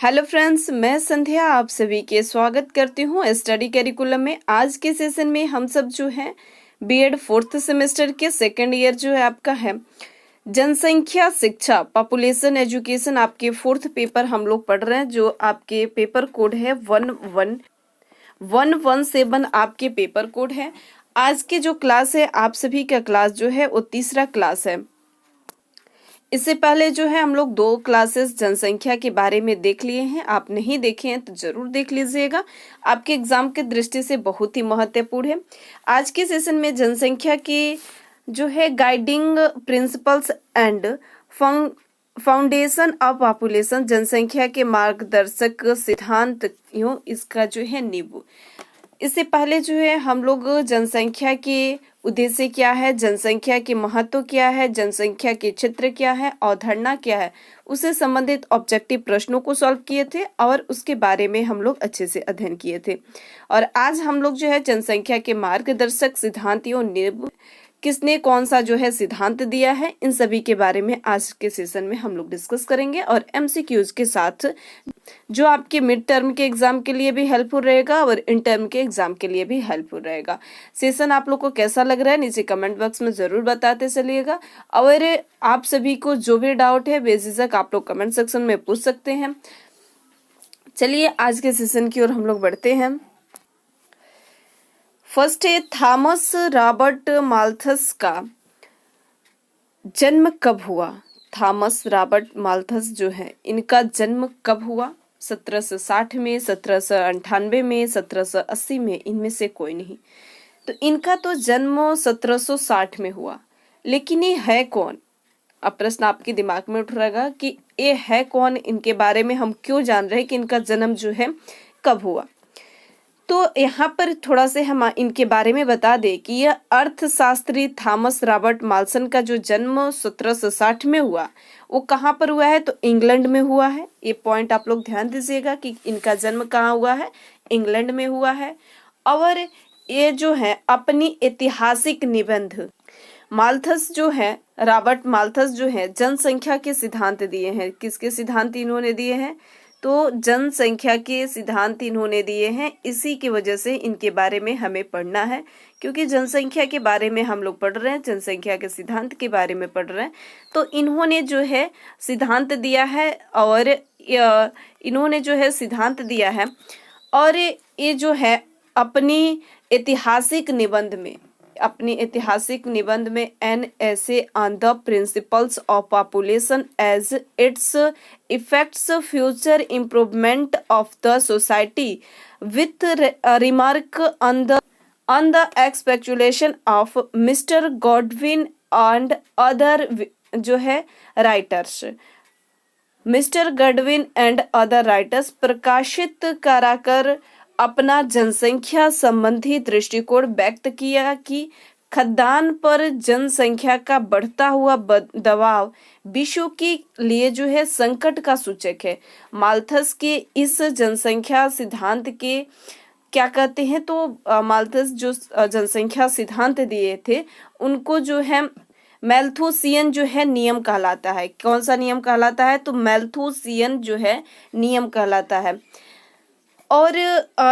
Hello friends, मैं संध्या आप सभी के स्वागत करती हूँ स्टडी करिकुलम में। आज के सेशन में हम सब जो है बीएड फोर्थ सेमेस्टर के सेकंड ईयर जो है आपका है जनसंख्या शिक्षा पॉपुलेशन एजुकेशन आपके फोर्थ पेपर हम लोग पढ़ रहे हैं, जो आपके पेपर कोड है 11117 आपके पेपर कोड है। आज के जो क्लास है आप सभी का क्लास जो है वो तीसरा क्लास है। इससे पहले जो है हम लोग 2 क्लासेस जनसंख्या के बारे में देख लिए हैं। आप नहीं देखे हैं तो जरूर देख लीजिएगा, आपके एग्जाम के दृष्टि से बहुत ही महत्वपूर्ण है। आज के सेशन में जनसंख्या की जो है guiding principles and foundation of population, जनसंख्या के मार्गदर्शक सिद्धांत इसका जो है नींव। इससे पहले जो है हम लोग जनसंख्या के उद्देश्य क्या है, जनसंख्या के महत्व क्या है, जनसंख्या के क्षेत्र क्या है, अवधारणा क्या है, उससे संबंधित ऑब्जेक्टिव प्रश्नों को सॉल्व किए थे और उसके बारे में हम लोग अच्छे से अध्ययन किए थे। और आज हम लोग जो है जनसंख्या के मार्गदर्शक सिद्धांतों किसने कौन सा जो है सिद्धांत दिया है, इन सभी के बारे में आज के सेशन में हम लोग डिस्कस करेंगे और एमसीक्यूज के साथ, जो आपके मिड टर्म के एग्जाम के लिए भी हेल्पफुल रहेगा और इन टर्म के एग्जाम के लिए भी हेल्पफुल रहेगा। सेशन आप लोग को कैसा लग रहा है नीचे कमेंट बॉक्स में जरूर बताते चलिएगा। और आप सभी को जो भी डाउट है बेझिझक आप लोग कमेंट सेक्शन में पूछ सकते हैं। चलिए आज के सेशन की ओर हम लोग बढ़ते हैं। फर्स्ट है थॉमस रॉबर्ट माल्थस का जन्म कब हुआ। थॉमस रॉबर्ट माल्थस जो है इनका जन्म कब हुआ, 1760 में, 1798 में, 1780 में, इनमें से कोई नहीं। तो इनका तो जन्म 1760 में हुआ, लेकिन ये है कौन। अब प्रश्न आपके दिमाग में उठ रहेगा कि ये है कौन, इनके बारे में हम क्यों जान रहे हैं कि इनका जन्म जो है कब हुआ। तो यहाँ पर थोड़ा से हम इनके बारे में बता दें कि यह अर्थशास्त्री थॉमस रॉबर्ट माल्सन का जो जन्म 1760 में हुआ, वो कहाँ पर हुआ है, तो इंग्लैंड में हुआ है। ये पॉइंट आप लोग ध्यान दीजिएगा कि इनका जन्म कहाँ हुआ है, इंग्लैंड में हुआ है। और ये जो है अपनी ऐतिहासिक निबंध माल्थस जो है, रॉबर्ट माल्थस जो है जनसंख्या के सिद्धांत दिए हैं। किसके सिद्धांत इन्होंने दिए हैं, तो जनसंख्या के सिद्धांत इन्होंने दिए हैं। इसी की वजह से इनके बारे में हमें पढ़ना है, क्योंकि जनसंख्या के बारे में हम लोग पढ़ रहे हैं, जनसंख्या के सिद्धांत के बारे में पढ़ रहे हैं। तो इन्होंने जो है सिद्धांत दिया है और इन्होंने जो है सिद्धांत दिया है और ये जो है अपनी ऐतिहासिक निबंध में an essay on the principles of population as its effects future improvement of the society with remark on the speculation of mister Godwin and other जो है writers, mister Godwin and other writers प्रकाशित कराकर अपना जनसंख्या संबंधी दृष्टिकोण व्यक्त किया कि खाद्यान्न पर जनसंख्या का बढ़ता हुआ दबाव विश्व के लिए जो है संकट का सूचक है। माल्थस के इस जनसंख्या सिद्धांत के क्या कहते हैं, तो माल्थस जो जनसंख्या सिद्धांत दिए थे उनको जो है मैल्थुसियन जो है नियम कहलाता है। कौन सा नियम कहलाता है, तो मैल्थुसियन जो है नियम कहलाता है। और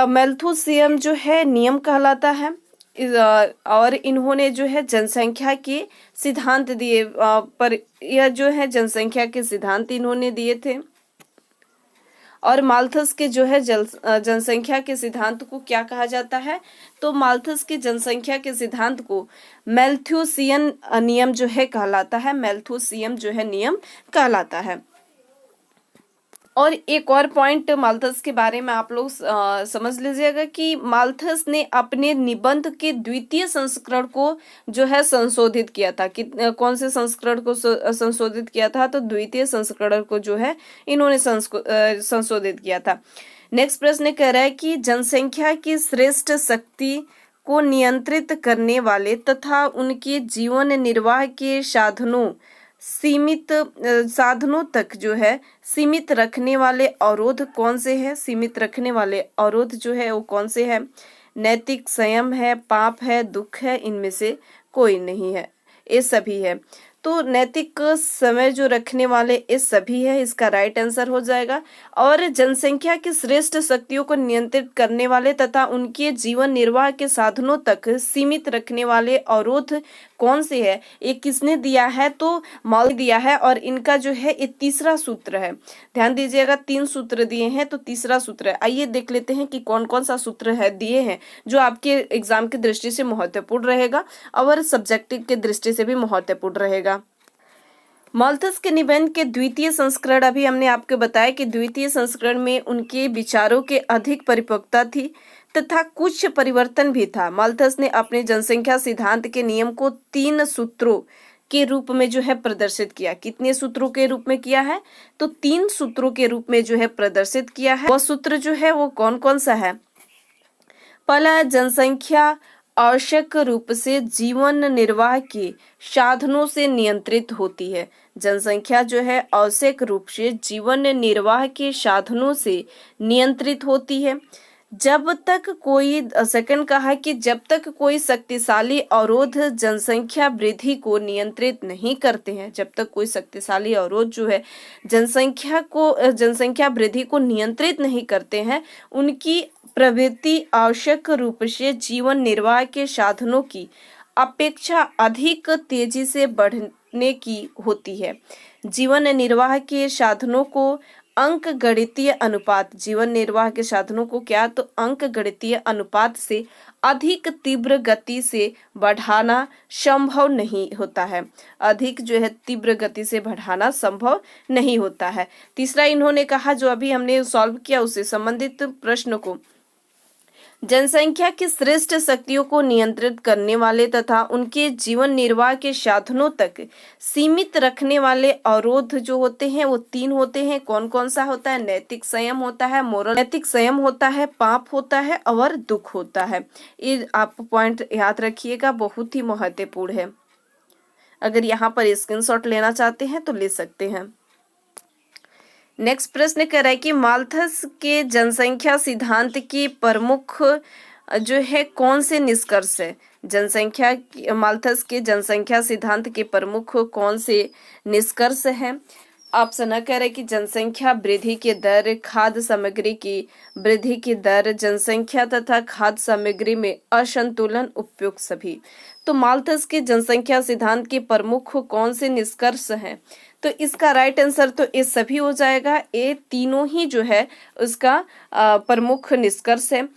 मैल्थुसियन जो है नियम कहलाता है। और इन्होंने जो है जनसंख्या के सिद्धांत दिए, पर यह जो है जनसंख्या के सिद्धांत इन्होंने दिए थे। और माल्थस के जो है जनसंख्या के सिद्धांत को क्या कहा जाता है, तो माल्थस के जनसंख्या के सिद्धांत को मैल्थुसियन नियम जो है कहलाता है, मैल्थुसियन जो है नियम कहलाता है। और एक और पॉइंट माल्थस के बारे में आप लोग समझ लीजिएगा कि माल्थस ने अपने निबंध के द्वितीय संस्करण को जो है संशोधित किया था। कि कौन से संस्करण को संशोधित किया था, तो द्वितीय संस्करण को जो है इन्होंने संशोधित किया था। नेक्स्ट प्रश्न कह रहा है कि जनसंख्या की श्रेष्ठ शक्ति को नियंत्रित करने वाले तथा उनके जीवन निर्वाह के साधनों तक जो है सीमित रखने वाले अवरोध कौन से हैं। सीमित रखने वाले अवरोध जो है वो कौन से हैं, नैतिक संयम है, पाप है, दुख है, इनमें से कोई नहीं है, ये सभी है। तो नैतिक समय जो रखने वाले ये सभी है, इसका राइट आंसर हो जाएगा। और जनसंख्या की श्रेष्ठ शक्तियों को नियंत्रित करने वाले तथा उनके जीवन निर्वाह के साधनों तक सीमित रखने वाले अवरोध कौन से है, ये किसने दिया है, तो मॉल दिया है। और इनका जो है ये तीसरा सूत्र है। ध्यान दीजिएगा, 3 सूत्र दिए हैं तो तीसरा सूत्र है। आइए देख लेते हैं कि कौन कौन सा सूत्र है दिए हैं जो आपके एग्जाम की दृष्टि से महत्वपूर्ण रहेगा और सब्जेक्टिव की दृष्टि से भी महत्वपूर्ण रहेगा। माल्थस के निबंध के द्वितीय संस्करण, अभी हमने आपको बताया कि द्वितीय संस्करण में उनके विचारों के अधिक परिपक्वता थी तथा कुछ परिवर्तन भी था। माल्थस ने अपने जनसंख्या सिद्धांत के नियम को 3 सूत्रों के रूप में जो है प्रदर्शित किया। कितने सूत्रों के रूप में किया है, तो 3 सूत्रों के रूप में जो है प्रदर्शित किया है। वह सूत्र जो है वो कौन कौन सा है? पहला, जनसंख्या आवश्यक रूप से जीवन निर्वाह के साधनों से नियंत्रित होती है। जनसंख्या जो है आवश्यक रूप से जीवन निर्वाह के साधनों से नियंत्रित होती है। जब तक कोई, सेकंड कहा कि जब तक कोई शक्तिशाली अवरोध जनसंख्या वृद्धि को नियंत्रित नहीं करते हैं, जब तक कोई शक्तिशाली अवरोध जो है जनसंख्या वृद्धि को नियंत्रित नहीं करते हैं, उनकी प्रवृत्ति आवश्यक रूप से जीवन निर्वाह के साधनों की अपेक्षा अधिक तेजी से बढ़ने की होती है। जीवन निर्वाह के साधनों को अंक गणितीय अनुपात, जीवन निर्वाह के साधनों को क्या, तो अंक गणितीय अनुपात से अधिक तीव्र गति से बढ़ाना संभव नहीं होता है। अधिक जो है तीव्र गति से बढ़ाना संभव नहीं होता है। तीसरा इन्होंने कहा, जो अभी हमने सॉल्व किया उससे संबंधित प्रश्न को, जनसंख्या की श्रेष्ठ शक्तियों को नियंत्रित करने वाले तथा उनके जीवन निर्वाह के साधनों तक सीमित रखने वाले अवरोध जो होते हैं वो 3 होते हैं। कौन कौन सा होता है? नैतिक संयम होता है, मोरल नैतिक संयम होता है, पाप होता है और दुख होता है। ये आप पॉइंट याद रखिएगा, बहुत ही महत्वपूर्ण है। अगर यहाँ पर स्क्रीनशॉट लेना चाहते हैं तो ले सकते हैं। नेक्स्ट प्रश्न कह रहा है कि माल्थस के जनसंख्या सिद्धांत की प्रमुख जो है कौन से निष्कर्ष है? माल्थस के जनसंख्या सिद्धांत के प्रमुख कौन से निष्कर्ष हैं? ऑप्शन अ कह रहे कि जनसंख्या वृद्धि की दर, खाद्य सामग्री की वृद्धि की दर, जनसंख्या तथा खाद्य सामग्री में असंतुलन, उपयुक्त सभी। तो माल्थस के जनसंख्या सिद्धांत के प्रमुख कौन से निष्कर्ष हैं? तो इसका राइट आंसर तो ये सभी हो जाएगा। ये तीनों ही जो है उसका प्रमुख निष्कर्ष है।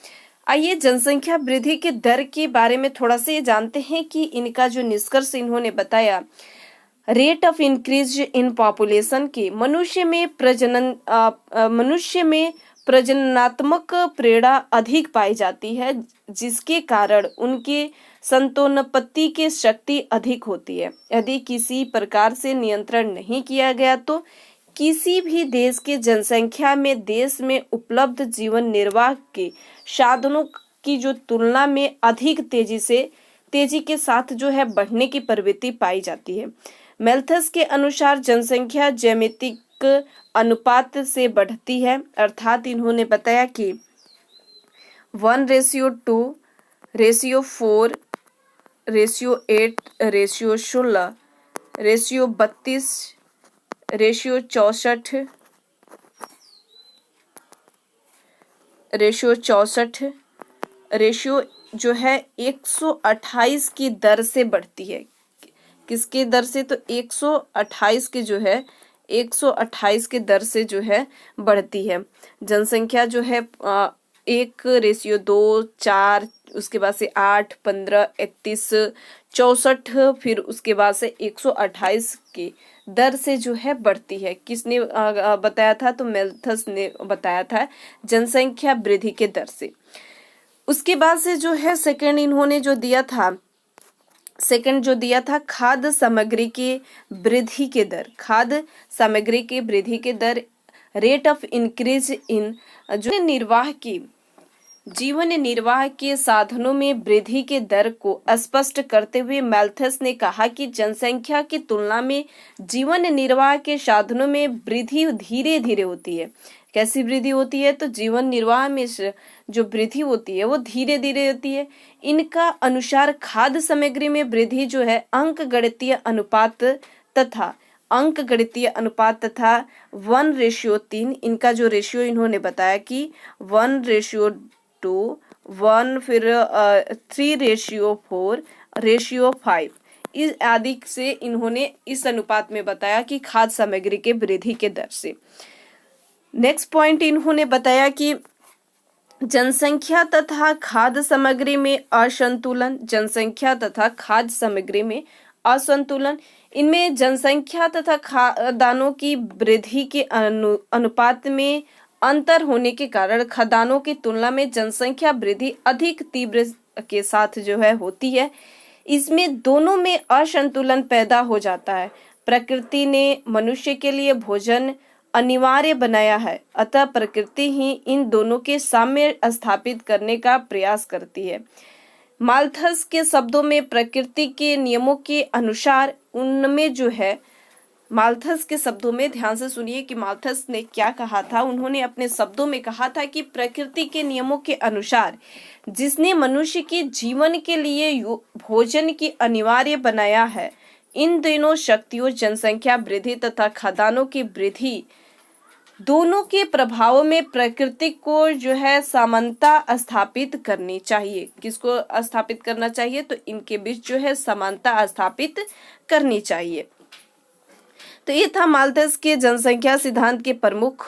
आइए जनसंख्या वृद्धि के दर के बारे में थोड़ा सा ये जानते हैं कि इनका जो निष्कर्ष इन्होंने बताया, rate of increase in population के मनुष्य में प्रजननात्मक प्रेरणा अधिक पाई जाती है, जिसके कारण उनके संतानोत्पत्ति की शक्ति अधिक होती है। यदि किसी प्रकार से नियंत्रण नहीं किया गया तो किसी भी देश के जनसंख्या में देश में उपलब्ध जीवन निर्वाह के साधनों की जो तुलना में अधिक तेजी के साथ जो है बढ़ने की प्रवृत्ति पाई जाती है। माल्थस के अनुसार जनसंख्या ज्यामितिक अनुपात से बढ़ती है, अर्थात इन्होंने बताया कि 1:2, 4:4, 8, 16, 32, 64, 64 जो है 128 की दर से बढ़ती है। किसके दर से? तो 128 के जो है 128 के दर से जो है बढ़ती है। जनसंख्या जो है 1:2, 4, उसके बाद से 8, 15, 31, 64, फिर उसके बाद से 128 की दर से जो है बढ़ती है। किसने बताया था? तो माल्थस ने बताया था, जनसंख्या वृद्धि के दर से। उसके बाद से जो है सेकंड इन्होंने जो दिया था खाद्य सामग्री की वृद्धि के दर, खाद्य सामग्री की वृद्धि के दर, रेट ऑफ इंक्रीज इन जीवन निर्वाह के साधनों में वृद्धि के दर को स्पष्ट करते हुए माल्थस ने कहा कि जनसंख्या की तुलना में जीवन निर्वाह के साधनों में वृद्धि धीरे धीरे होती है। कैसी वृद्धि होती है? तो जीवन निर्वाह में जो वृद्धि होती है वो धीरे धीरे होती है। इनका अनुसार खाद्य सामग्री में वृद्धि जो है अंक गणितीय अनुपात तथा अंक गणितीय अनुपात तथा 1:3, इनका जो रेशियो इन्होंने बताया कि 1:2, 1, फिर 3:4, 5 इस आदि से इन्होंने इस अनुपात में बताया कि खाद्य सामग्री के वृद्धि के दर से। नेक्स्ट पॉइंट इन्होंने बताया कि जनसंख्या तथा खाद्य सामग्री में असंतुलन, जनसंख्या तथा खाद्य सामग्री में असंतुलन। इनमें जनसंख्या तथा खाद्यान्नों की वृद्धि के अनुपात में अंतर होने के कारण खाद्यान्नों की तुलना में जनसंख्या वृद्धि अधिक तीव्र के साथ जो है होती है। इसमें दोनों में असंतुलन पैदा हो जाता है। प्रकृति ने मनुष्य के लिए भोजन अनिवार्य बनाया है, अतः प्रकृति ही इन दोनों के साम्य स्थापित करने का प्रयास करती है। माल्थस के शब्दों में प्रकृति के नियमों के अनुसार उनमें जो है, माल्थस के शब्दों में ध्यान से सुनिए कि माल्थस ने क्या कहा था। उन्होंने अपने शब्दों में कहा था कि प्रकृति के नियमों के अनुसार जिसने मनुष्य के जीवन के लिए भोजन की अनिवार्य बनाया है, इन दोनों शक्तियों जनसंख्या वृद्धि तथा खाद्यान्नों की वृद्धि दोनों के प्रभावों में प्रकृति को जो है समानता स्थापित करनी चाहिए। किसको स्थापित करना चाहिए? तो इनके बीच जो है समानता स्थापित करनी चाहिए। तो ये था माल्थस के जनसंख्या सिद्धांत के प्रमुख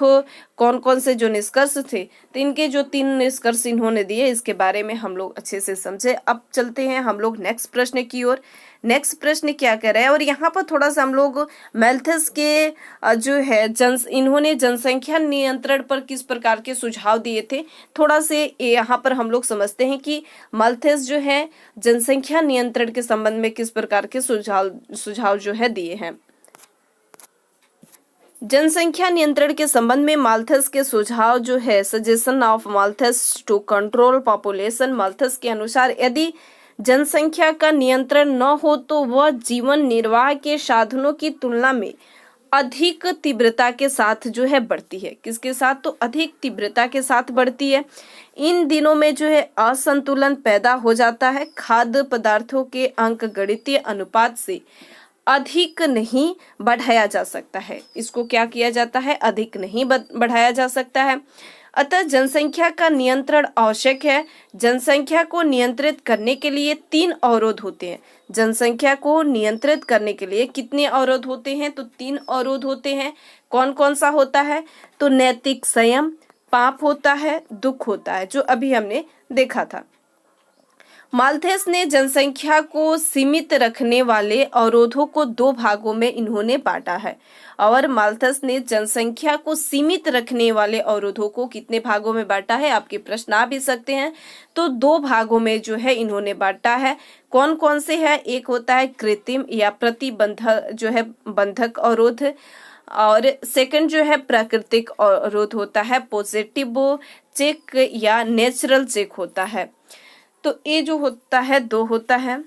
कौन कौन से जो निष्कर्ष थे। तो इनके जो 3 निष्कर्ष इन्होंने दिए, इसके बारे में हम लोग अच्छे से समझे। अब चलते हैं हम लोग नेक्स्ट प्रश्न की ओर। नेक्स्ट प्रश्न क्या कह रहा है, और यहाँ पर थोड़ा सा हम लोग माल्थस के जो है इन्होंने जनसंख्या नियंत्रण पर किस प्रकार के सुझाव दिए थे, थोड़ा से यहाँ पर हम लोग समझते हैं कि माल्थस जो है जनसंख्या नियंत्रण के संबंध में किस प्रकार के सुझाव जो है दिए हैं। जनसंख्या नियंत्रण के संबंध में माल्थस के सुझाव जो है, suggestion of Malthus to control population. Malthus के अनुसार यदि जनसंख्या का नियंत्रण न हो तो वह जीवन निर्वाह के साधनों की तुलना में अधिक तीव्रता के साथ जो है बढ़ती है। किसके साथ? तो अधिक तीव्रता के साथ बढ़ती है। इन दिनों में जो है असंतुलन पैदा हो जाता है। खाद्य पदार्थों के अंक गणितीय अनुपात से अधिक नहीं बढ़ाया जा सकता है। इसको क्या किया जाता है? अधिक नहीं बढ़ाया जा सकता है। अतः जनसंख्या का नियंत्रण आवश्यक है। जनसंख्या को नियंत्रित करने के लिए 3 अवरोध होते हैं। जनसंख्या को नियंत्रित करने के लिए कितने अवरोध होते हैं? तो 3 अवरोध होते हैं। कौन कौन सा होता है? तो नैतिक संयम, पाप होता है, दुख होता है, जो अभी हमने देखा था। माल्थस ने जनसंख्या को सीमित रखने वाले अवरोधों को 2 भागों में इन्होंने बांटा है। और माल्थस ने जनसंख्या को सीमित रखने वाले अवरोधों को कितने भागों में बांटा है? आपके प्रश्न आ भी सकते हैं। तो 2 भागों में जो है इन्होंने बांटा है। कौन कौन से है? एक होता है कृत्रिम या प्रतिबंधक जो है बंधक अवरोध, और सेकंड जो है प्राकृतिक अवरोध होता है, पॉजिटिव चेक या नेचुरल चेक होता है। तो ये जो होता है 2 होता है।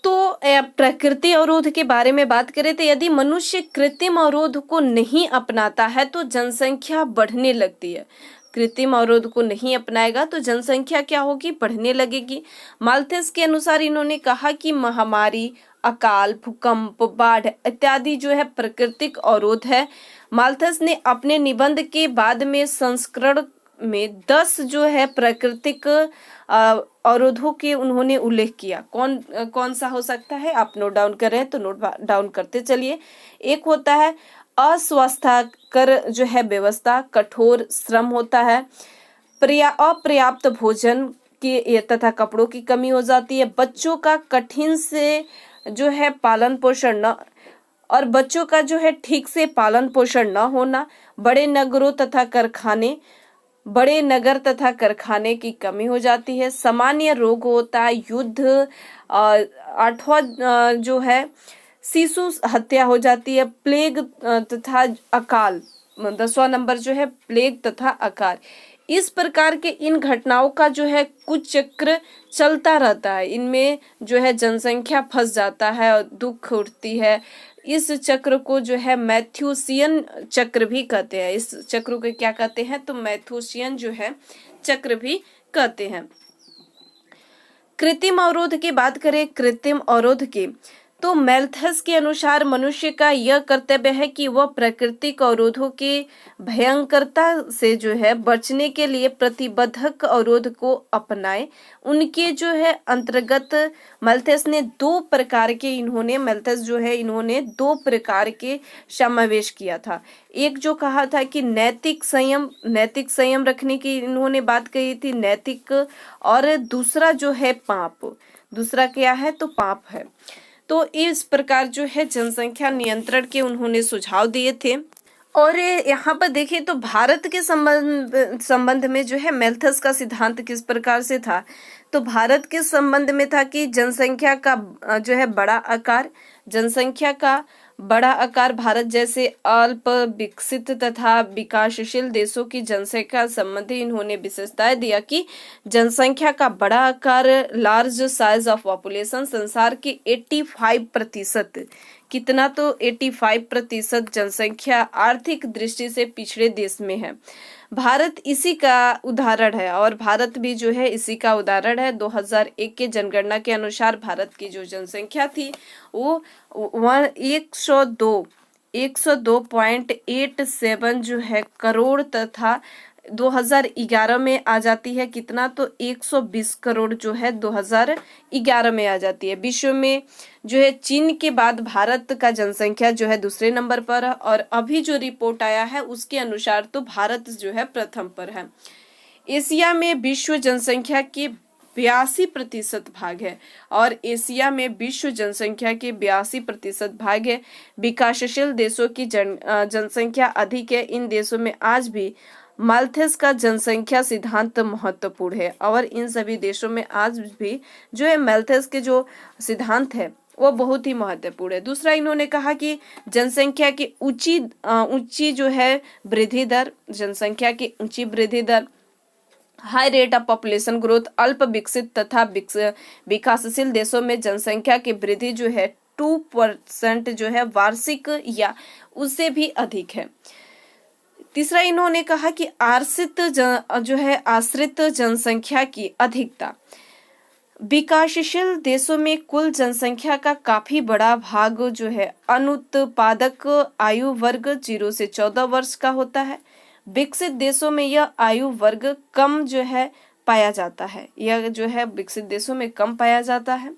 तो प्रकृति अवरोध के बारे में बात करें तो यदि मनुष्य कृत्रिम अवरोध को नहीं अपनाता है तो जनसंख्या बढ़ने लगती है। कृत्रिम अवरोध को नहीं अपनाएगा तो जनसंख्या क्या होगी? बढ़ने लगेगी। माल्थस के अनुसार इन्होंने कहा कि महामारी, अकाल, भूकंप, बाढ़ इत्यादि जो है प्राकृतिक अवरोध है। माल्थस ने अपने निबंध के बाद में संस्करण में 10 जो है प्राकृतिक अवरोधों के उन्होंने उल्लेख किया। कौन कौन सा हो सकता है? आप नोट डाउन कर रहे हैं तो नोट डाउन करते चलिए। एक होता है अस्वास्थ्यकर जो है व्यवस्था, कठोर श्रम होता है, अपर्याप्त भोजन की तथा कपड़ों की कमी हो जाती है, बच्चों का कठिन से जो है पालन पोषण न, और बच्चों का जो है ठीक से पालन पोषण न होना, बड़े नगर तथा कारखाने की कमी हो जाती है, सामान्य रोग होता है, युद्ध, 8वां जो है शिशु हत्या हो जाती है, प्लेग तथा अकाल, 10वां नंबर जो है प्लेग तथा अकाल। इस प्रकार के इन घटनाओं का जो है कुछ चक्र चलता रहता है। इनमें जो है जनसंख्या फंस जाता है और दुख उठती है। इस चक्र को जो है मैथ्यूसियन चक्र भी कहते हैं। इस चक्र को क्या कहते हैं? तो मैथ्यूसियन जो है चक्र भी कहते हैं। कृत्रिम अवरोध की बात करें, कृत्रिम अवरोध की, तो मैल्थस के अनुसार मनुष्य का यह कर्तव्य है कि वह प्राकृतिक अवरोधों के भयंकरता से जो है बचने के लिए प्रतिबंधक अवरोध को अपनाए। उनके जो है अंतर्गत मैल्थस ने दो प्रकार के इन्होंने दो प्रकार के समावेश किया था। एक जो कहा था कि नैतिक संयम रखने की इन्होंने बात कही थी, नैतिक, और दूसरा जो है पाप। दूसरा क्या है? तो पाप है। तो इस प्रकार जो है जनसंख्या नियंत्रण के उन्होंने सुझाव दिए थे। और यहाँ पर देखिए तो भारत के संबंध में जो है मैल्थस का सिद्धांत किस प्रकार से था। तो भारत के संबंध में था कि जनसंख्या का जो है बड़ा आकार भारत जैसे अल्प विकसित तथा विकासशील देशों की जनसंख्या संबंधी इन्होंने विशेषताएं दिया कि जनसंख्या का बड़ा आकार, लार्ज साइज ऑफ पॉपुलेशन, संसार के 85%, कितना? तो 85% जनसंख्या आर्थिक दृष्टि से पिछड़े देश में है। भारत इसी का उदाहरण है और भारत भी जो है इसी का उदाहरण है। 2001 के जनगणना के अनुसार भारत की जो जनसंख्या थी वो 102.87 जो है करोड़, तथा 2011 में आ जाती है कितना? तो 120 करोड़ जो है 2011 में आ जाती है। विश्व में जो है चीन के बाद भारत का जनसंख्या जो है दूसरे नंबर पर है और अभी जो रिपोर्ट आया है उसके अनुसार तो भारत जो है प्रथम पर है। एशिया में विश्व जनसंख्या के 82% भाग है और एशिया में विश्व जनसंख्या के 82% भाग है। विकासशील देशों की जनसंख्या अधिक है। इन देशों में आज भी मैल्थस का जनसंख्या सिद्धांत महत्वपूर्ण है और इन सभी देशों में आज भी जो है मैल्थस के जो सिद्धांत है वो बहुत ही महत्वपूर्ण है। दूसरा इन्होंने कहा कि जनसंख्या की ऊंची जो है वृद्धि दर, जनसंख्या की ऊंची वृद्धि दर, high rate of population growth, अल्प विकसित तथा विकासशील देशों में जनसंख्या की वृद्धि जो है 2% जो है वार्षिक या उससे भी अधिक है। तीसरा इन्होंने कहा कि आश्रित जनसंख्या की अधिकता, विकासशील देशों में कुल जनसंख्या का काफी बड़ा भाग जो है अनुत्पादक आयु वर्ग 0 से 14 वर्ष का होता है। विकसित देशों में यह आयु वर्ग कम जो है पाया जाता है, यह जो है विकसित देशों में कम पाया जाता है।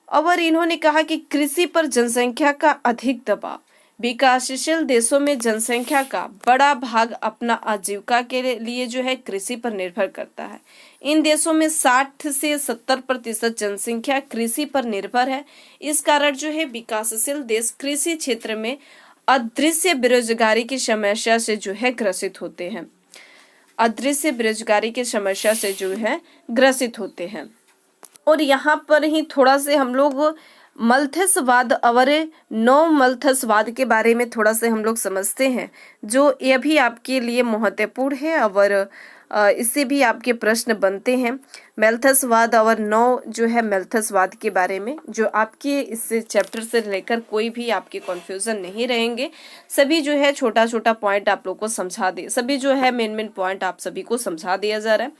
और इन्होंने कहा कि कृषि पर जनसंख्या का अधिक दबाव, विकासशील देशों में जनसंख्या का बड़ा भाग अपना आजीविका के लिए जो है कृषि पर निर्भर करता है। इन देशों में 60 से 70% जनसंख्या कृषि पर निर्भर है। इस कारण जो है विकासशील देश कृषि क्षेत्र में अदृश्य बेरोजगारी की समस्या से जो है ग्रसित होते हैं। अदृश्य बेरोजगारी की समस्या से जो है ग्रसित होते हैं। और यहाँ पर ही थोड़ा से हम लोग मल्थसवाद और नौ मल्थसवाद के बारे में थोड़ा से हम लोग समझते हैं, जो ये भी आपके लिए महत्वपूर्ण है और इससे भी आपके प्रश्न बनते हैं। मैल्थसवाद और नौ जो है मैल्थसवाद के बारे में जो आपके इस चैप्टर से लेकर कोई भी आपके कन्फ्यूजन नहीं रहेंगे। सभी जो है छोटा छोटा पॉइंट आप लोग को समझा दे, सभी जो है मेन पॉइंट आप सभी को समझा दिया जा रहा है।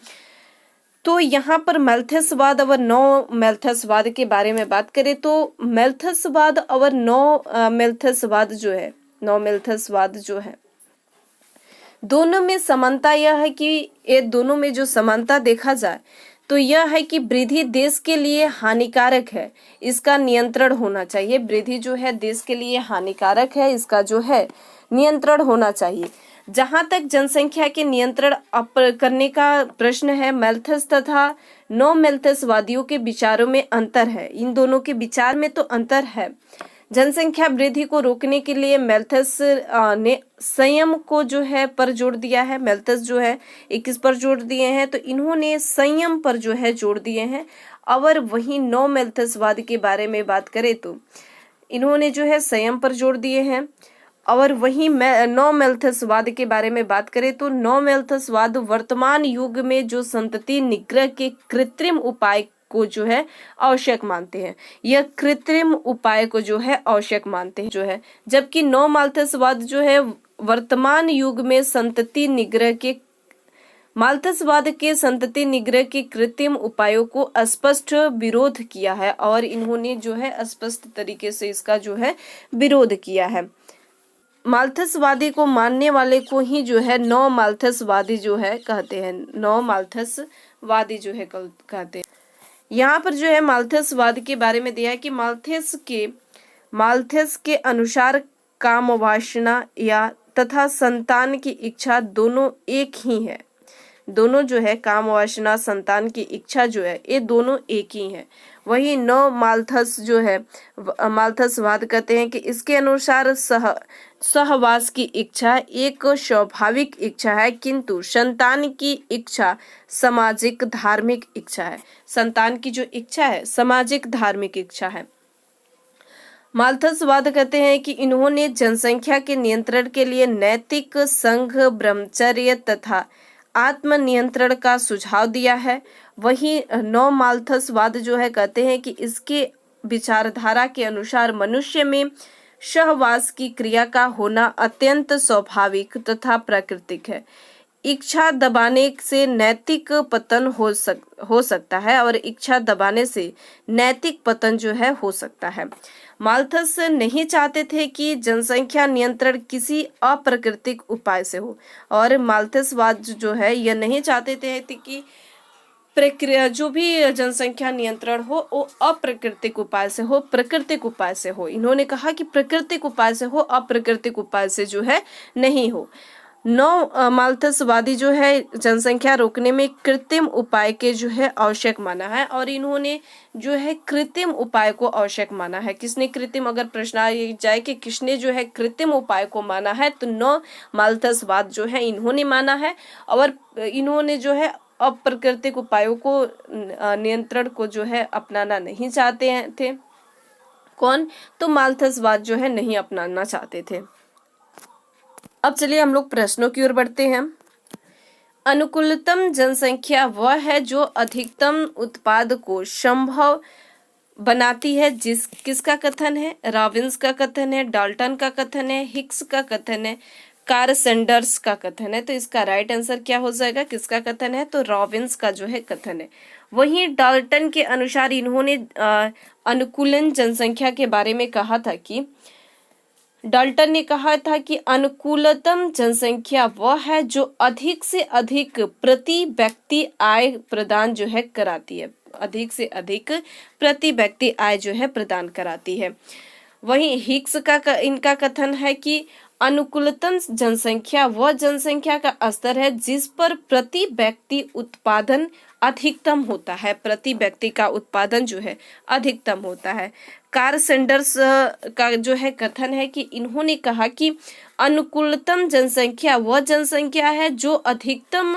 तो यहाँ पर मैल्थसवाद और नौ मैल्थसवाद के बारे में बात करें तो मैल्थसवाद और नौ मैल्थसवाद जो है दोनों में समानता यह है कि ये दोनों में जो समानता देखा जाए तो यह है कि वृद्धि देश के लिए हानिकारक है, इसका नियंत्रण होना चाहिए। वृद्धि जो है देश के लिए हानिकारक है, इसका जो है नियंत्रण होना चाहिए। जहां तक जनसंख्या के नियंत्रण करने का प्रश्न है, मैल्थस तथा नौ मैल्थसवादियों के विचारों में अंतर है। इन दोनों के विचार में तो अंतर है। जनसंख्या वृद्धि को रोकने के लिए मैल्थस ने संयम को जो है पर जोर दिया है। मैल्थस जो है किस पर जोर दिए हैं तो इन्होंने संयम पर जो है जोर दिए हैं। और वहीं नौ मैल्थसवाद के बारे में बात करें तो इन्होंने जो है संयम पर जोर दिए हैं। और वहीं नौ मैल्थसवाद के बारे में बात करें तो नौ मैल्थसवाद वर्तमान युग में जो संतति निग्रह के कृत्रिम उपाय को जो है आवश्यक मानते हैं। यह कृत्रिम उपाय को जो है आवश्यक मानते हैं जो है, जबकि नौ मैल्थसवाद जो है वर्तमान युग में संतति निग्रह के माल्थसवाद के संतति निग्रह के कृत्रिम उपायों को स्पष्ट विरोध किया है और इन्होंने जो है स्पष्ट तरीके से इसका जो है विरोध किया है। माल्थसवादी को मानने वाले को ही जो है नौ माल्थसवादी जो है कहते हैं, नौ माल्थसवादी जो है कहते हैं। यहाँ पर जो है माल्थसवाद के बारे में दिया है कि माल्थस के अनुसार काम वासना या तथा संतान की इच्छा दोनों एक ही है। दोनों जो है काम वासना संतान की इच्छा जो है ये दोनों एक ही है। वही नौ माल्थस जो है माल्थसवाद कहते हैं कि इसके अनुसार सहवास की इच्छा एक स्वाभाविक इच्छा है, किंतु संतान की इच्छा सामाजिक धार्मिक इच्छा है। संतान की जो इच्छा है सामाजिक धार्मिक इच्छा है। माल्थसवाद कहते हैं कि इन्होंने जनसंख्या के नियंत्रण के लिए नैतिक संघ, ब्रह्मचर्य तथा आत्मनियंत्रण का सुझाव दिया है। वहीं नौ माल्थसवाद जो है कहते हैं कि इसके विचारधारा के अनुसार मनुष्य में सहवास की क्रिया का होना अत्यंत स्वाभाविक तथा प्राकृतिक है। इच्छा दबाने से नैतिक पतन हो सकता है और इच्छा दबाने से नैतिक पतन जो है हो सकता है। माल्थस नहीं चाहते थे कि जनसंख्या नियंत्रण किसी अप्राकृतिक उपाय से हो, और माल्थसवाद जो है यह नहीं चाहते थे कि प्रक्रिया जो भी जनसंख्या नियंत्रण हो वो अप्राकृतिक उपाय से हो, प्राकृतिक उपाय से हो। इन्होंने कहा कि प्राकृतिक उपाय से हो, अप्राकृतिक उपाय से जो है नहीं हो। नौ माल्थसवादी जो है जनसंख्या रोकने में कृत्रिम उपाय के जो है आवश्यक माना है, और इन्होंने जो है कृत्रिम उपाय को आवश्यक माना है। किसने कृत्रिम, अगर प्रश्न आ जाए कि किसने जो है कृत्रिम उपाय को माना है, तो नौ माल्थसवाद जो है इन्होंने माना है। और इन्होंने जो है अप्राकृतिक उपायों को नियंत्रण को जो है अपनाना नहीं चाहते थे। कौन? तो माल्थसवाद जो है नहीं अपनाना चाहते थे। अब चलिए हम लोग प्रश्नों की ओर बढ़ते हैं। अनुकूलतम जनसंख्या वह है जो अधिकतम उत्पाद को संभव बनाती है। किसका कथन है? रॉबिन्स का कथन है, डाल्टन का कथन है, हिक्स का कथन है, कार्ल सैंडर्स का कथन है। तो इसका राइट आंसर क्या हो जाएगा? किसका कथन है? तो रॉबिन्स का जो है कथन है। वहीं डाल्टन के अनुसार इन्होंने अनुकूलन जनसंख्या के बारे में कहा था कि डाल्टन ने कहा था कि अनुकूलतम जनसंख्या वह है जो अधिक से अधिक प्रति व्यक्ति आय प्रदान जो है कराती है। अधिक से अधिक प्रति व्यक्ति आय जो है प्रदान कराती है। वहीं हिक्स का इनका कथन है कि अनुकूलतम जनसंख्या वह जनसंख्या का स्तर है जिस पर प्रति व्यक्ति उत्पादन अधिकतम होता है। प्रति व्यक्ति का उत्पादन जो है अधिकतम होता है। कार्ल सैंडर्स का जो है कथन है कि इन्होंने कहा कि अनुकूलतम जनसंख्या वह जनसंख्या है जो अधिकतम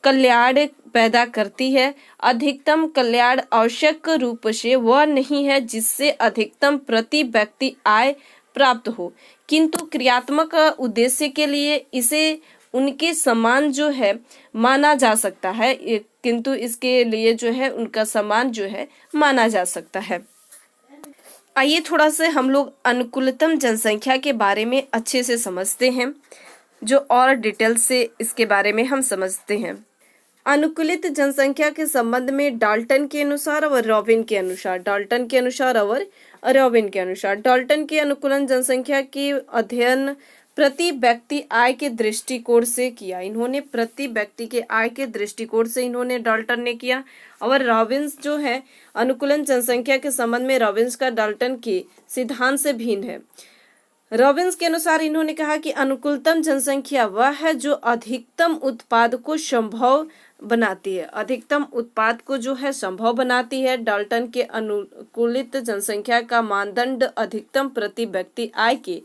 कल्याण पैदा करती है। अधिकतम कल्याण आवश्यक रूप से वह नहीं है जिससे अधिकतम प्रति व्यक्ति आय प्राप्त हो, किंतु क्रियात्मक उद्देश्य के लिए इसे उनके समान जो है माना जा सकता है। किंतु इसके लिए जो है उनका समान जो है माना जा सकता है। आइए थोड़ा से हम लोग अनुकूलतम जनसंख्या के बारे में अच्छे से समझते हैं, जो और डिटेल से इसके बारे में हम समझते हैं। अनुकूलित जनसंख्या के संबंध में डाल्टन के अनुसार और रॉबिन के अनुसार, डाल्टन के अनुसार और रॉबिन के अनुसार, डाल्टन के अनुकूलन जनसंख्या की अध्ययन प्रति व्यक्ति आय के दृष्टिकोण से किया। इन्होंने प्रति व्यक्ति के आय के दृष्टिकोण से इन्होंने डाल्टन ने किया। और रॉबिन्स जो है अनुकूलन जनसंख्या के संबंध में रॉबिन्स का डाल्टन के सिद्धांत से भिन्न है। रॉबिन्स के अनुसार इन्होंने कहा कि अनुकूलतम जनसंख्या वह है जो अधिकतम उत्पाद को संभव बनाती है। अधिकतम उत्पाद को जो है संभव बनाती है। डाल्टन के अनुकूलित जनसंख्या का मानदंड अधिकतम प्रति व्यक्ति आय के,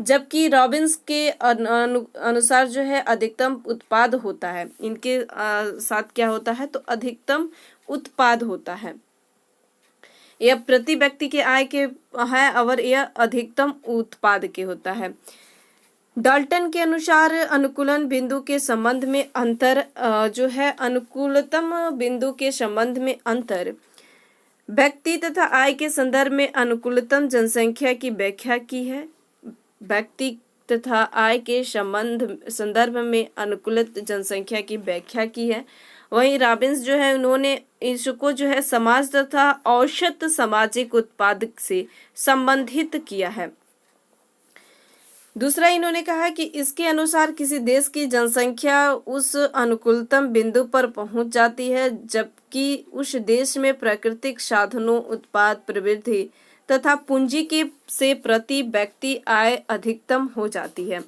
जबकि रॉबिन्स के अनुसार जो है अधिकतम उत्पाद होता है। इनके साथ क्या होता है? तो अधिकतम उत्पाद होता है। यह प्रति व्यक्ति के आय के है और यह अधिकतम उत्पाद के होता है। डाल्टन के अनुसार अनुकूलन बिंदु के संबंध में अंतर जो है अनुकूलतम बिंदु के संबंध में अंतर व्यक्ति तथा आय के संदर्भ में अनुकूलतम जनसंख्या की व्याख्या की है। व्यक्ति तथा आय के संदर्भ में अनुकूलित जनसंख्या की व्याख्या की है। वहीं रॉबिन्स जो है उन्होंने इसको जो है समाज तथा औसत सामाजिक उत्पाद से संबंधित किया है। दूसरा इन्होंने कहा कि इसके अनुसार किसी देश की जनसंख्या उस अनुकूलतम बिंदु पर पहुंच जाती है जबकि उस देश में प्राकृतिक साधनों, उत्पाद प्रवृत्ति तथा पूंजी के से प्रति व्यक्ति आय अधिकतम हो जाती है।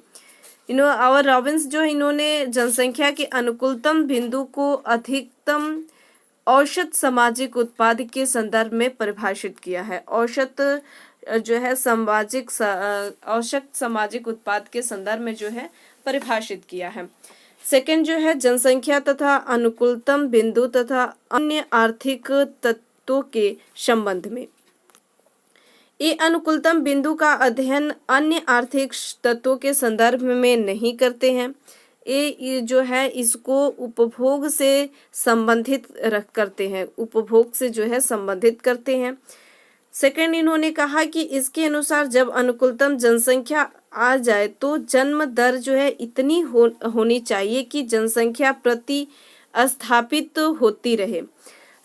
और रॉबिन्स जो इन्होंने जनसंख्या के अनुकूलतम बिंदु को अधिकतम औसत सामाजिक उत्पाद के संदर्भ में परिभाषित किया है। औसत जो है औसत सामाजिक उत्पाद के संदर्भ में जो है परिभाषित किया है। सेकंड जो है जनसंख्या तथा अनुकूलतम बिंदु तथा अन्य आर्थिक तत्वों के संबंध में। ये अनुकूलतम बिंदु का अध्ययन अन्य आर्थिक तत्वों के संदर्भ में नहीं करते हैं। ये जो है इसको उपभोग से संबंधित करते हैं, उपभोग से जो है संबंधित करते हैं। सेकंड इन्होंने कहा कि इसके अनुसार जब अनुकूलतम जनसंख्या आ जाए तो जन्म दर जो है इतनी होनी चाहिए कि जनसंख्या प्रति स्थापित होती रहे।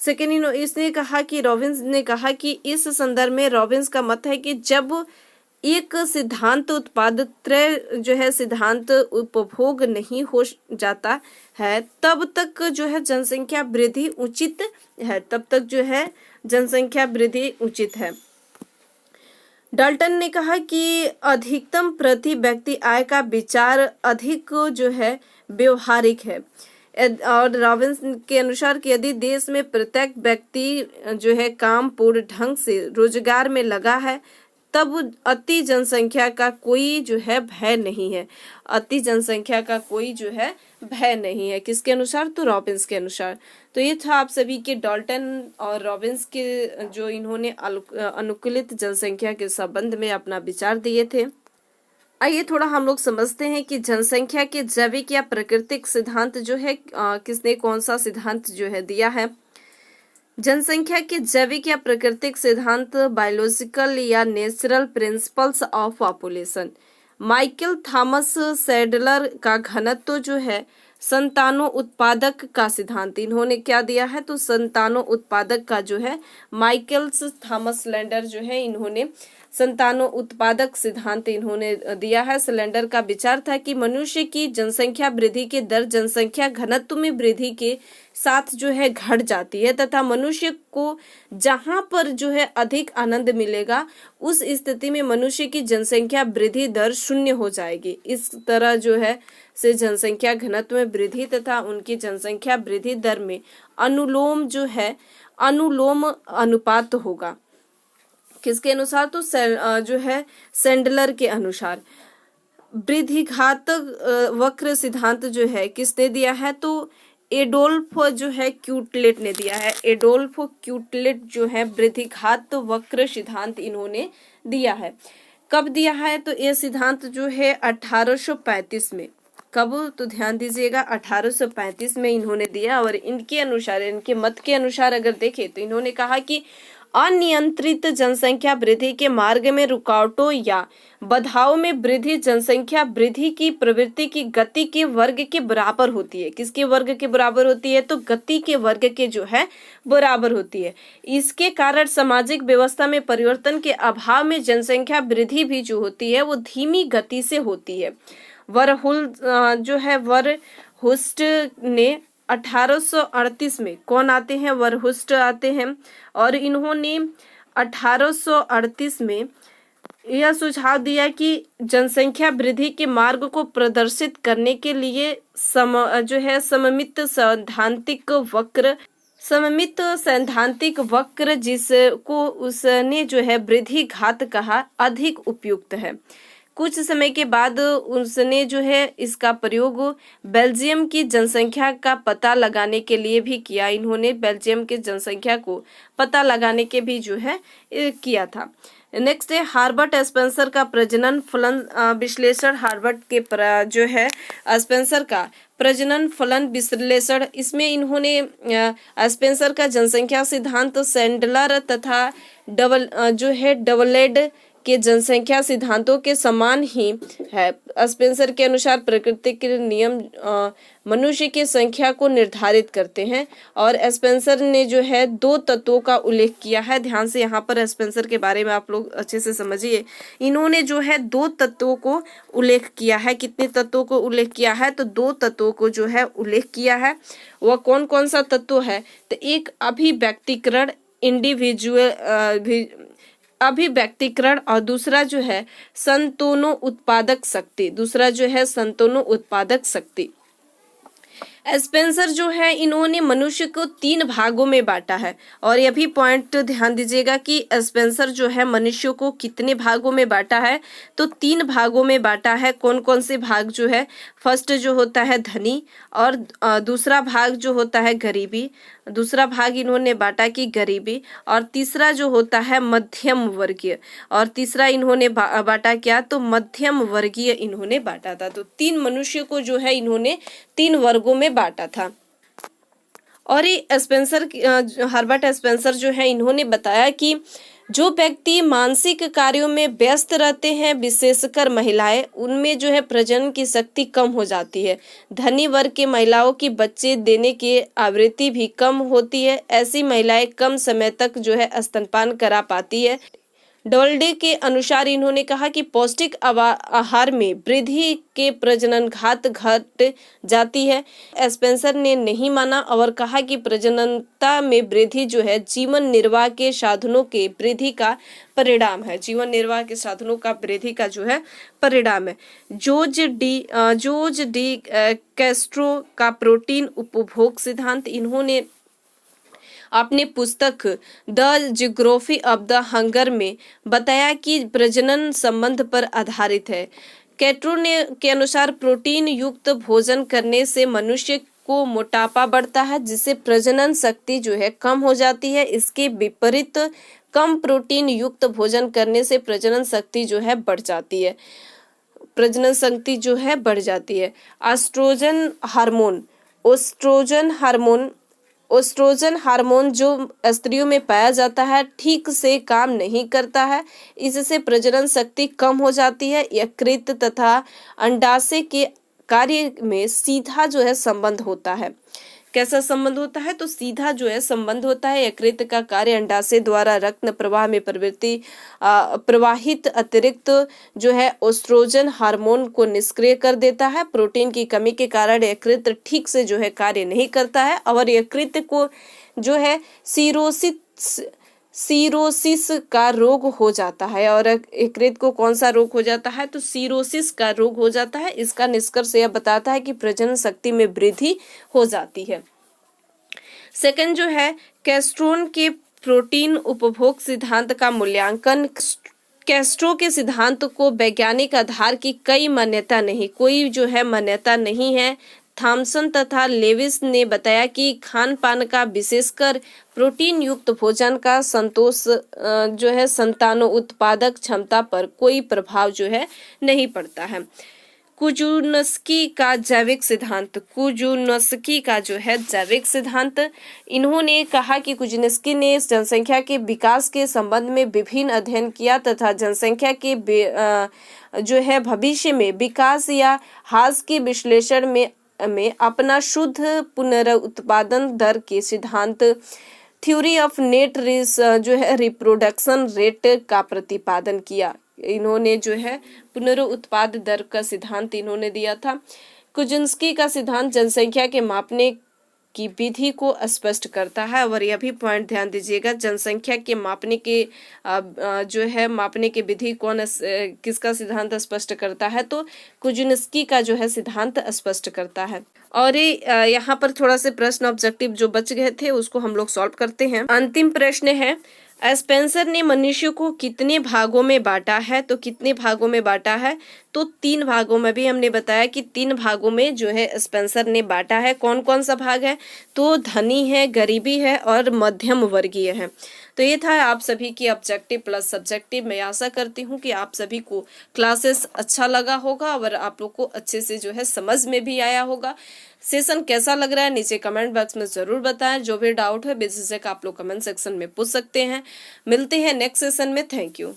सेकंड इसने कहा कि रॉबिन्स ने कहा कि इस संदर्भ में रॉबिन्स का मत है कि जब एक सिद्धांत उत्पाद त्रय जो है सिद्धांत उपभोग नहीं हो जाता है तब तक जो है जनसंख्या वृद्धि उचित है, तब तक जो है जनसंख्या वृद्धि उचित है। डाल्टन ने कहा कि अधिकतम प्रति व्यक्ति आय का विचार अधिक जो है व्यवहारिक है। और रॉबिन्स के अनुसार कि यदि देश में प्रत्येक व्यक्ति जो है काम पूर्ण ढंग से रोजगार में लगा है तब अति जनसंख्या का कोई जो है भय नहीं है, अति जनसंख्या का कोई जो है भय नहीं है। किसके अनुसार? तो रॉबिन्स के अनुसार। तो ये था आप सभी के डाल्टन और रॉबिन्स के जो इन्होंने अनुकूलित जनसंख्या के संबंध में अपना विचार दिए थे। आइए थोड़ा हम लोग समझते हैं कि जनसंख्या के जैविक या प्राकृतिक सिद्धांत जो है किसने कौन सा सिद्धांत जो है दिया है। जनसंख्या के जैविक या प्राकृतिक सिद्धांत बायोलॉजिकल या natural principles of population. Michael Thomas Sadler का घनत्व जो है संतानों उत्पादक का सिद्धांत इन्होंने क्या दिया है, तो संतानों उत्पादक का जो है माइकल थॉमस सैडलर जो है इन्होंने संतानों उत्पादक सिद्धांत इन्होंने दिया है। सैडलर का विचार था कि मनुष्य की जनसंख्या वृद्धि की दर जनसंख्या घनत्व में वृद्धि के साथ जो है घट जाती है तथा मनुष्य को जहां पर जो है अधिक आनंद मिलेगा उस स्थिति में मनुष्य की जनसंख्या वृद्धि दर शून्य हो जाएगी। इस तरह जो है से जनसंख्या घनत्व में वृद्धि तथा उनकी जनसंख्या वृद्धि दर में अनुलोम जो है अनुलोम अनुपात होगा। किसके अनुसार? तो जो है सैडलर के अनुसार। वृद्धिघात वक्र सिद्धांत जो है किसने दिया है, तो एडोल्फ जो है क्यूटलेट ने दिया है। एडोल्फ क्यूटलेट जो है वृद्धिघात वक्र सिद्धांत इन्होंने दिया है। कब दिया है? तो ये सिद्धांत जो है 1835 में। कब? तो ध्यान दीजिएगा 1835 में इन्होंने दिया। और इनके अनुसार, इनके मत के अनुसार अगर देखें तो इन्होंने कहा कि अनियंत्रित जनसंख्या वृद्धि के मार्ग में रुकावटों या बाधाओं में वृद्धि जनसंख्या वृद्धि की प्रवृत्ति की गति के वर्ग के बराबर होती है। किसके वर्ग के बराबर होती है? तो गति के वर्ग के जो है बराबर होती है। इसके कारण सामाजिक व्यवस्था में परिवर्तन के अभाव में जनसंख्या वृद्धि भी जो होती है वो धीमी गति से होती है। वरहुस्ट ने 1838 में कौन आते हैं? वरहुस्ट आते हैं और इन्होंने 1838 में यह सुझाव दिया कि जनसंख्या वृद्धि के मार्ग को प्रदर्शित करने के लिए सममित सैद्धांतिक वक्र जिसको उसने जो है वृद्धि घात कहा अधिक उपयुक्त है। कुछ समय के बाद उसने जो है इसका प्रयोग बेल्जियम की जनसंख्या का पता लगाने के लिए भी किया। इन्होंने बेल्जियम की जनसंख्या को पता लगाने के भी जो है किया था। नेक्स्ट है हार्बर्ट स्पेंसर का प्रजनन फलन विश्लेषण। हार्बर्ट के जो है स्पेंसर का प्रजनन फलन विश्लेषण, इसमें इन्होंने स्पेंसर का जनसंख्या सिद्धांत सैडलर तथा डबलेड के जनसंख्या सिद्धांतों के समान ही है। स्पेंसर के अनुसार प्रकृति के नियम मनुष्य की संख्या को निर्धारित करते हैं और स्पेंसर ने जो है दो तत्वों का उल्लेख किया है। ध्यान से यहाँ पर स्पेंसर के बारे में आप लोग अच्छे से समझिए। इन्होंने जो है दो तत्वों को उल्लेख किया है। कितने तत्वों को उल्लेख किया है? तो दो तत्वों को जो है उल्लेख किया है। वह कौन कौन सा तत्व है? तो एक अभिव्यक्तिकरण अभिव्यक्तिकरण और दूसरा जो है संतानोत्पादक शक्ति। दूसरा जो है संतानोत्पादक शक्ति। स्पेंसर जो है इन्होंने मनुष्य को तीन भागों में बांटा है और यह भी पॉइंट ध्यान दीजिएगा कि स्पेंसर जो है मनुष्य को कितने भागों में बांटा है? तो तीन भागों में बांटा है। कौन कौन से भाग जो है? फर्स्ट जो होता है धनी और दूसरा भाग जो होता है गरीबी, दूसरा भाग इन्होंने बांटा कि गरीबी, और तीसरा जो होता है मध्यम वर्गीय, और तीसरा इन्होंने बांटा क्या? तो मध्यम वर्गीय इन्होंने बांटा था। तो तीन मनुष्य को जो है इन्होंने तीन वर्गों में बांटा था। और ये स्पेंसर हर्बर्ट स्पेंसर जो है इन्होंने बताया कि जो व्यक्ति मानसिक कार्यों में व्यस्त रहते हैं, विशेषकर महिलाएं, उनमें जो है प्रजनन की शक्ति कम हो जाती है। धनी वर्ग के महिलाओं की बच्चे देने की आवृत्ति भी कम होती है। ऐसी महिलाएं कम समय तक जो है स्तनपान करा पाती है। डोल्डे के अनुसार इन्होंने कहा कि पौष्टिक आहार में वृद्धि के प्रजनन घात घट जाती है। स्पेंसर ने नहीं माना और कहा कि प्रजननता में वृद्धि जो है जीवन निर्वाह के साधनों के वृद्धि का परिणाम है। जीवन निर्वाह के साधनों का वृद्धि का जो है परिणाम है। जॉर्ज डी कैस्ट्रो का प्रोटीन उपभोग सिद्धांत इन्होंने अपने पुस्तक the geography of the hunger में बताया कि प्रजनन संबंध पर आधारित है। कैस्ट्रो के अनुसार प्रोटीन युक्त भोजन करने से मनुष्य को मोटापा बढ़ता है, जिससे प्रजनन शक्ति जो है कम हो जाती है। इसके विपरीत कम प्रोटीन युक्त भोजन करने से प्रजनन शक्ति जो है बढ़ जाती है। प्रजनन शक्ति जो है बढ़ जाती है। ओस्ट्रोजन हार्मोन जो स्त्रियों में पाया जाता है ठीक से काम नहीं करता है। इससे प्रजनन शक्ति कम हो जाती है। यकृत तथा अंडाशय के कार्य में सीधा जो है संबंध होता है। कैसा संबंध होता है? तो सीधा जो है संबंध होता है। यकृत का कार्य अंडाशय द्वारा रक्त प्रवाह में प्रवाहित अतिरिक्त जो है ओस्ट्रोजन हार्मोन को निष्क्रिय कर देता है। प्रोटीन की कमी के कारण यकृत ठीक से जो है कार्य नहीं करता है और यकृत को जो है सीरोसिस का रोग हो जाता है। और यकृत को कौन सा रोग हो जाता है? तो सीरोसिस का रोग हो जाता है। इसका निष्कर्ष यह बताता है कि प्रजनन शक्ति में वृद्धि हो जाती है। सेकंड जो है कैस्ट्रोन के प्रोटीन उपभोग सिद्धांत का मूल्यांकन। कैस्ट्रो के सिद्धांत को वैज्ञानिक आधार की कोई जो है मान्यता नहीं है। थॉमसन तथा लेविस ने बताया कि खान पान का विशेषकर प्रोटीन युक्त भोजन का जो है संतानोत्पादक क्षमता पर कोई प्रभाव जो है नहीं पड़ता है। कुजुनस्की का जैविक सिद्धांत इन्होंने कहा कि कुजुनस्की ने जनसंख्या के विकास के संबंध में विभिन्न अध्ययन किया तथा जनसंख्या के जो है भविष्य में विकास या ह्रास के विश्लेषण में अपना शुद्ध पुनरुत्पादन दर के सिद्धांत थ्योरी ऑफ नेट जो है रिप्रोडक्शन रेट का प्रतिपादन किया। इन्होंने जो है पुनरुत्पाद दर का सिद्धांत इन्होंने दिया था। कुजुनस्की का सिद्धांत जनसंख्या के मापने की विधि को स्पष्ट करता है। और यह भी पॉइंट ध्यान दीजिएगा, जनसंख्या के मापने के विधि किसका सिद्धांत स्पष्ट करता है? तो कुजुनस्की का जो है सिद्धांत स्पष्ट करता है। और यहाँ पर थोड़ा से प्रश्न ऑब्जेक्टिव जो बच गए थे उसको हम लोग सॉल्व करते हैं। अंतिम प्रश्न है, स्पेंसर ने मनुष्य को कितने भागों में बांटा है? तो कितने भागों में बांटा है? तो 3 भागों में। भी हमने बताया कि 3 भागों में जो है स्पेंसर ने बांटा है। कौन कौन सा भाग है? तो धनी है, गरीबी है और मध्यम वर्गीय है। तो ये था आप सभी की ऑब्जेक्टिव प्लस सब्जेक्टिव। मैं आशा करती हूँ कि आप सभी को क्लासेस अच्छा लगा होगा और आप लोग को अच्छे से जो है समझ में भी आया होगा। सेशन कैसा लग रहा है नीचे कमेंट बॉक्स में ज़रूर बताएं। जो भी डाउट है बेझिझक आप लोग कमेंट सेक्शन में पूछ सकते हैं। मिलते हैं नेक्स्ट सेशन में। Thank you.